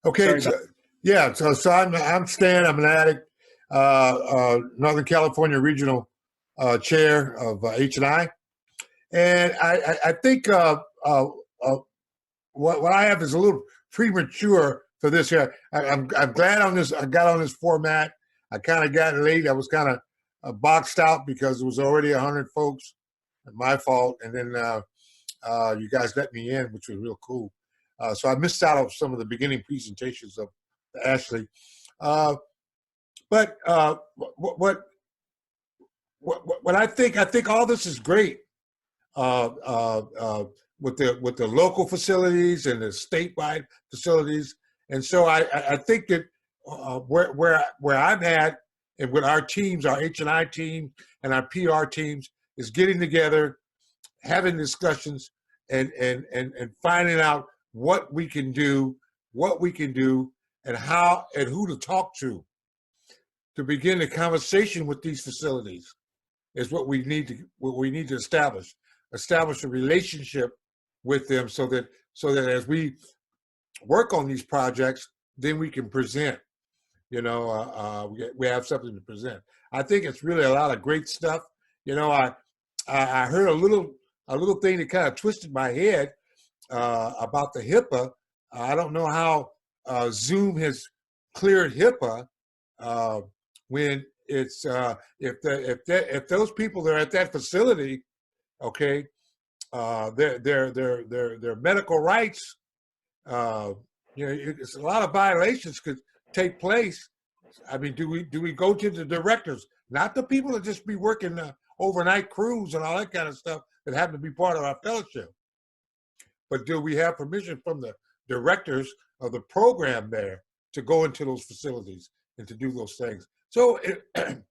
Okay, Sorry so, about yeah, so I'm Stan. I'm an addict, Northern California Regional Chair of H&I, and I think what I have is a little premature for this here. I'm glad on this. I got on this format. I kind of got late. I was kind of boxed out because it was already 100 folks. My fault, and then you guys let me in, which was real cool. So I missed out on some of the beginning presentations of Ashley. But what I think all this is great with the local facilities and the statewide facilities, and so I think that where I'm at and with our teams, our H&I team and our PR teams, is getting together, having discussions, and finding out what we can do, and how and who to talk to begin the conversation with these facilities is what we need to establish a relationship with them, so that as we work on these projects, then we can present. We have something to present. I think it's really a lot of great stuff. I heard a little thing that kind of twisted my head about the HIPAA. I don't know how Zoom has cleared HIPAA when it's if those people that are at that facility, okay, their medical rights, it's a lot of violations could take place. I mean, do we go to the directors, not the people that just be working overnight crews and all that kind of stuff that happen to be part of our fellowship, but do we have permission from the directors of the program there to go into those facilities and to do those things? So, and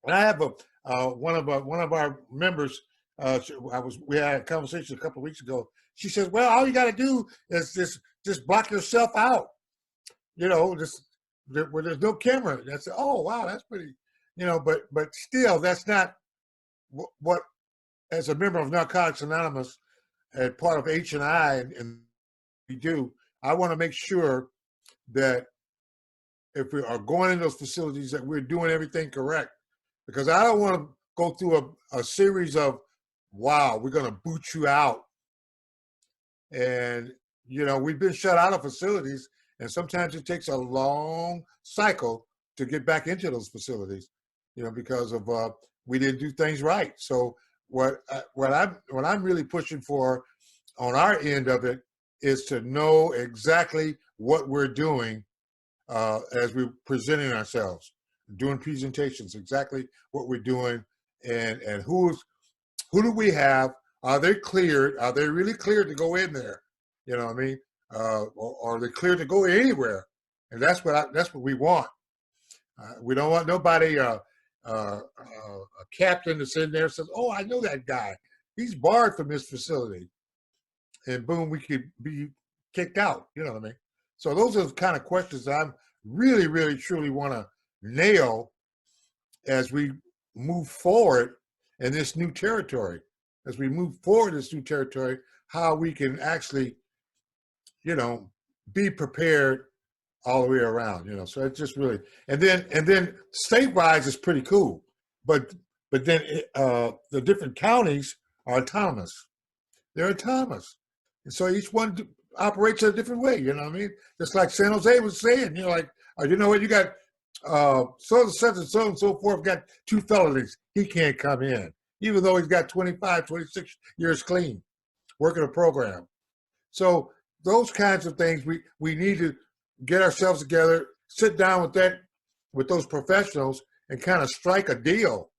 I have one of our members. We had a conversation a couple of weeks ago. She says, "Well, all you got to do is just block yourself out. Where there's no camera." That's, oh wow, that's pretty. But still, that's not what as a member of Narcotics Anonymous and part of H&I and we do. I want to make sure that if we are going in those facilities that we're doing everything correct, because I don't want to go through a series of, wow, we're going to boot you out. And, we've been shut out of facilities, and sometimes it takes a long cycle to get back into those facilities, because of we didn't do things right. So what I'm really pushing for on our end of it is to know exactly what we're doing as we're presenting ourselves, doing presentations, exactly what we're doing, and who do we have? Are they cleared? Are they really cleared to go in there? You know what I mean? Or are they cleared to go anywhere? And that's what we want. We don't want nobody, a captain that's in there says, "Oh, I know that guy. He's barred from this facility," and boom, we could be kicked out. You know what I mean? So those are the kind of questions that I'm really, really, truly want to nail as we move forward in this new territory. As we move forward in this new territory, how we can actually, be prepared all the way around. So it's just really, and then state-wise is pretty cool, but then the different counties are autonomous. They're autonomous, and so each one operates in a different way. You know what I mean? Just like San Jose was saying, like, you know what, you got so and so forth got 2 felonies. He can't come in, even though he's got 25, 26 years clean, working a program. So those kinds of things, we need to get ourselves together, sit down with those professionals and kind of strike a deal,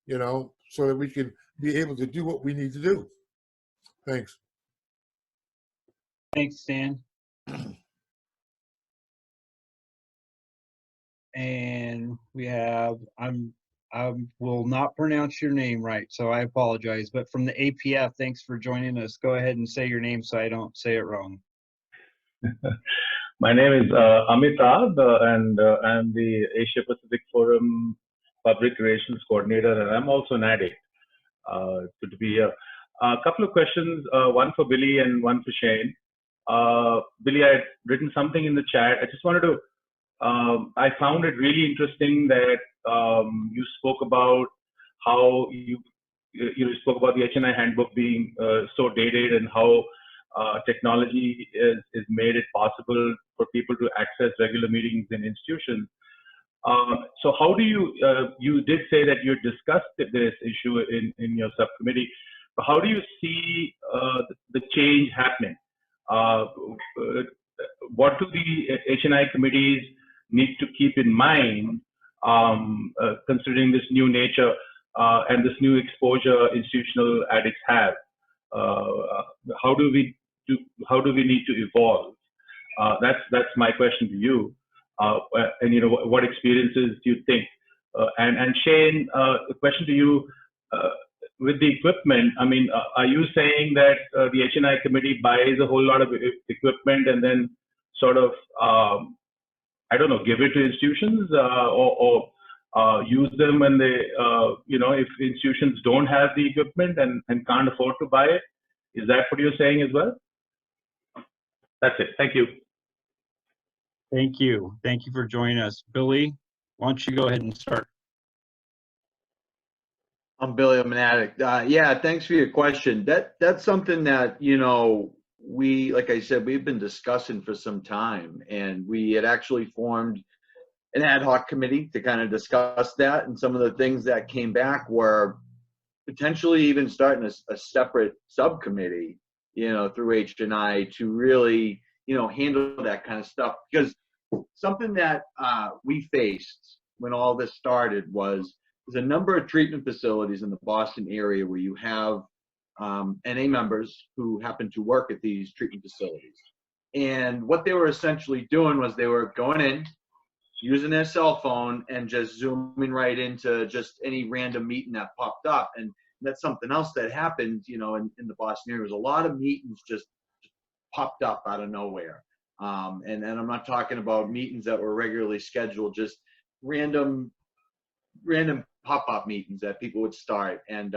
so that we can be able to do what we need to do. Thanks. Thanks, Stan. And we have, I will not pronounce your name right, so I apologize. But from the APF, thanks for joining us. Go ahead and say your name so I don't say it wrong. My name is Amitabh, and I'm the Asia Pacific Forum Public Relations Coordinator, and I'm also an addict. Good to be here. A couple of questions, one for Billy and one for Shane. Billy, I had written something in the chat. I just wanted to, I found it really interesting that you spoke about how you spoke about the HNI handbook being so dated, and how technology is made it possible for people to access regular meetings in institutions. So how do you did say that you discussed this issue in your subcommittee, but how do you see the change happening? What do the HNI committees need to keep in mind, considering this new nature and this new exposure institutional addicts have? How do we need to evolve? That's my question to you. And what experiences do you think? And Shane, a question to you. With the equipment, I mean, are you saying that the HNI committee buys a whole lot of equipment and then sort of, I don't know, give it to institutions, or use them when they, if institutions don't have the equipment and can't afford to buy it? Is that what you're saying as well? That's it. Thank you. Thank you. Thank you for joining us. Billy, why don't you go ahead and start? I'm Billy. I'm an addict. Yeah, thanks for your question. That's something that, we, like I said, we've been discussing for some time, and we had actually formed an ad hoc committee to kind of discuss that. And some of the things that came back were potentially even starting a separate subcommittee, through HNI to really, handle that kind of stuff. Because something that we faced when all this started was there's a number of treatment facilities in the Boston area where you have NA members who happen to work at these treatment facilities. And what they were essentially doing was they were going in, using their cell phone, and just zooming right into just any random meeting that popped up. And that's something else that happened, in the Boston area. Was a lot of meetings just popped up out of nowhere. And I'm not talking about meetings that were regularly scheduled, just random pop-up meetings that people would start. And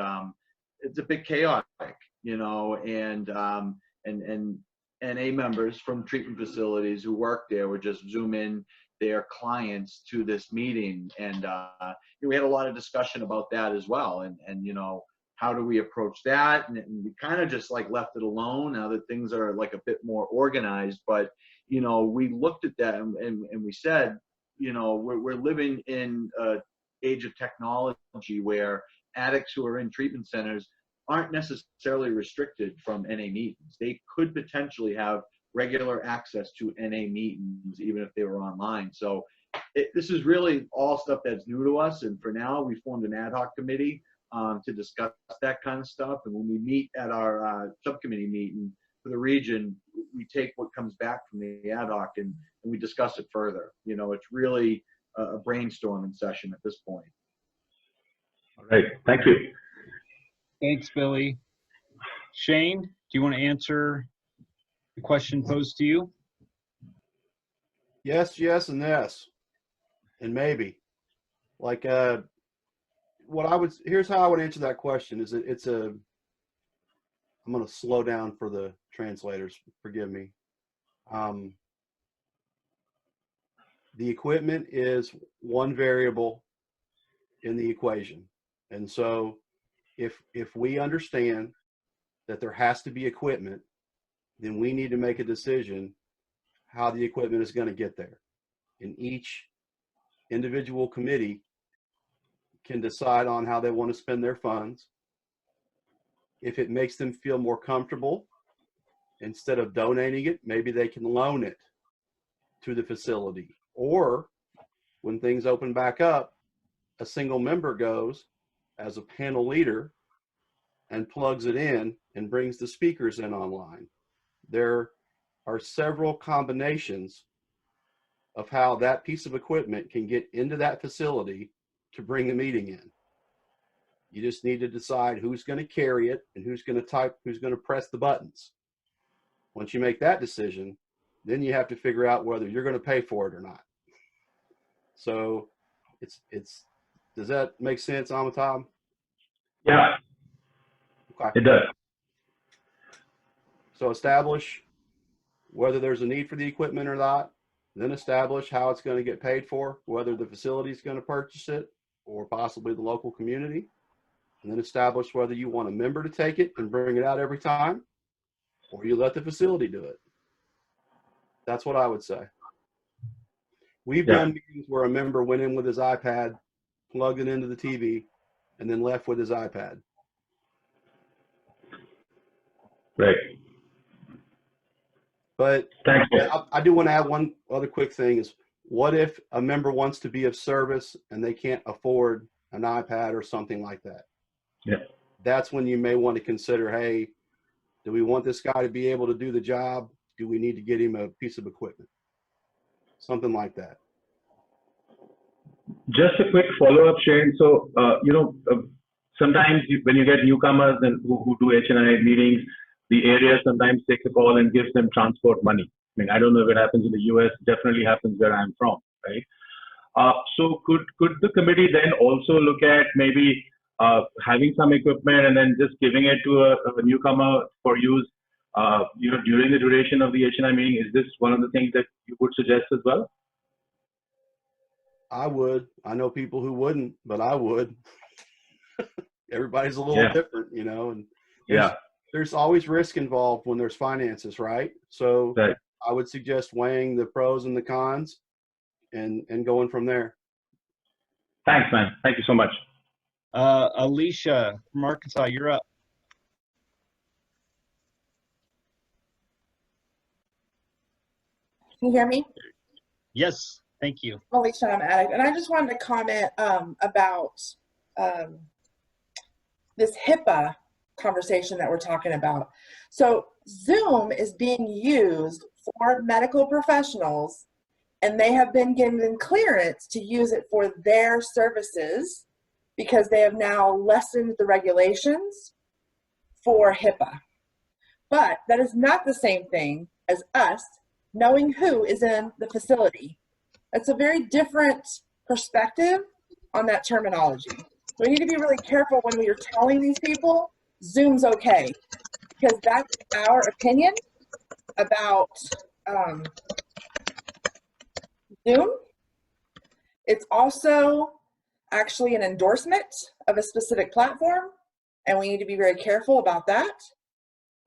it's a bit chaotic, and NA members from treatment facilities who work there would just zoom in their clients to this meeting. And we had a lot of discussion about that as well. And how do we approach that? And we kind of just left it alone now that things are a bit more organized. But, we looked at that and we said, we're living in an age of technology where addicts who are in treatment centers aren't necessarily restricted from NA meetings. They could potentially have regular access to NA meetings, even if they were online. So this is really all stuff that's new to us. And for now, we formed an ad hoc committee to discuss that kind of stuff. And when we meet at our subcommittee meeting for the region, we take what comes back from the ad hoc and we discuss it further. It's really a brainstorming session at this point. All right. Thank you. Thanks, Billy. Shane, do you want to answer the question posed to you? Yes, yes, and yes, and maybe. Here's how I would answer that question. I'm going to slow down for the translators. Forgive me. The equipment is one variable in the equation. And so if we understand that there has to be equipment, then we need to make a decision how the equipment is going to get there. And each individual committee can decide on how they want to spend their funds. If it makes them feel more comfortable, instead of donating it, maybe they can loan it to the facility. Or when things open back up, a single member goes as a panel leader and plugs it in and brings the speakers in online. There are several combinations of how that piece of equipment can get into that facility to bring a meeting in. You just need to decide who's going to carry it and who's going to press the buttons. Once you make that decision, then you have to figure out whether you're going to pay for it or not. So does that make sense, Amitabh? Yeah, okay. it does. So establish whether there's a need for the equipment or not, then establish how it's going to get paid for, whether the facility is going to purchase it or possibly the local community, and then establish whether you want a member to take it and bring it out every time, or you let the facility do it. That's what I would say. We've Yeah. done meetings where a member went in with his iPad, plugged it into the TV, and then left with his iPad. Right. But Thank you. I do want to add one other quick thing is, what if a member wants to be of service and they can't afford an iPad or something like that? Yeah. That's when you may want to consider, hey, do we want this guy to be able to do the job? Do we need to get him a piece of equipment? Something like that. Just a quick follow-up, Shane. So, sometimes when you get newcomers and who do HNI meetings, the area sometimes takes a call and gives them transport money. I mean, I don't know if it happens in the US, definitely happens where I'm from, right? So could the committee then also look at maybe having some equipment and then just giving it to a newcomer for use, during the duration of the HNI meeting? Is this one of the things that you would suggest as well? I would. I know people who wouldn't, but I would. Everybody's a little different, and there's always risk involved when there's finances, right? So Right. I would suggest weighing the pros and the cons and going from there. Thanks, man. Thank you so much. Alicia from Arkansas, you're up. Can you hear me? Yes, thank you. Alicia, I'm addict, and I just wanted to comment about this HIPAA conversation that we're talking about. So Zoom is being used for medical professionals, and they have been given clearance to use it for their services because they have now lessened the regulations for HIPAA. But that is not the same thing as us knowing who is in the facility. That's a very different perspective on that terminology. So we need to be really careful when we are telling these people Zoom's okay, because that's our opinion about Zoom. It's also actually an endorsement of a specific platform, and we need to be very careful about that.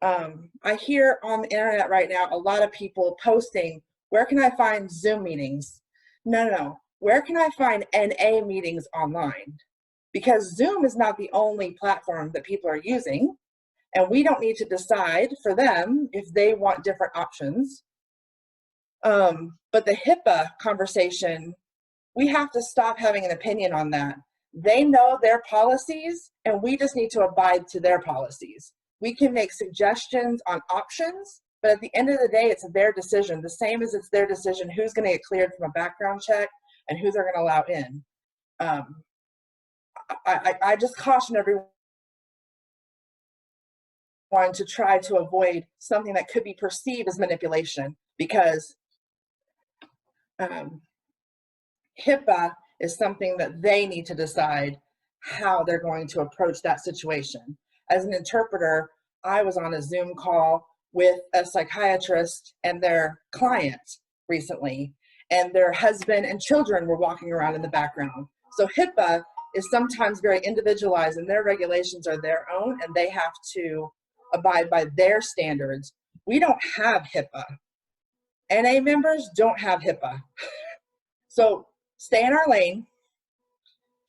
I hear on the internet right now a lot of people posting, where can I find Zoom meetings? No. Where can I find NA meetings online? Because Zoom is not the only platform that people are using, and we don't need to decide for them if they want different options. But the HIPAA conversation, we have to stop having an opinion on that. They know their policies, and we just need to abide to their policies. We can make suggestions on options, but at the end of the day, it's their decision, the same as it's their decision who's going to get cleared from a background check and who they're going to allow in. I just caution everyone to try to avoid something that could be perceived as manipulation, because HIPAA is something that they need to decide how they're going to approach that situation. As an interpreter, I was on a Zoom call with a psychiatrist and their client recently, and their husband and children were walking around in the background. So HIPAA is sometimes very individualized, and their regulations are their own, and they have to abide by their standards. We don't have HIPAA. NA members don't have HIPAA. So stay in our lane,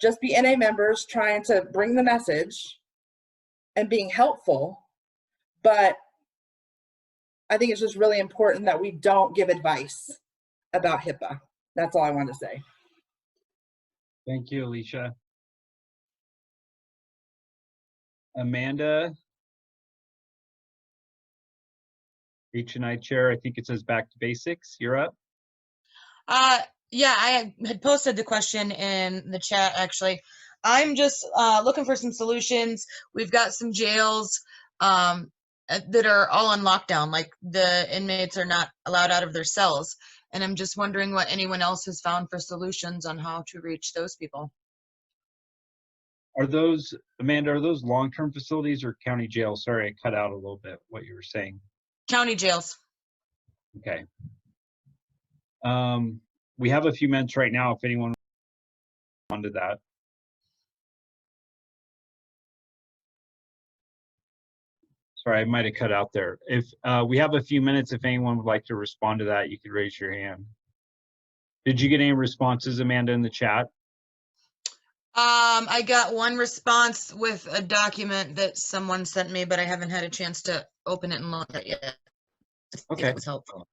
just be NA members trying to bring the message and being helpful, but I think it's just really important that we don't give advice about HIPAA. That's all I want to say. Thank you, Alicia. Amanda, H&I chair, I think it says back to basics. You're up. Yeah, I had posted the question in the chat, actually. I'm just looking for some solutions. We've got some jails that are all on lockdown, like the inmates are not allowed out of their cells. And I'm just wondering what anyone else has found for solutions on how to reach those people. Are those, Amanda, are those long-term facilities or county jails? Sorry, I cut out a little bit what you were saying. County jails. Okay. We have a few minutes right now if anyone wanted that. Sorry, I might have cut out there. If we have a few minutes, if anyone would like to respond to that, you could raise your hand. Did you get any responses, Amanda, in the chat? I got one response with a document that someone sent me, but I haven't had a chance to open it and look at it yet. If Okay. that was helpful.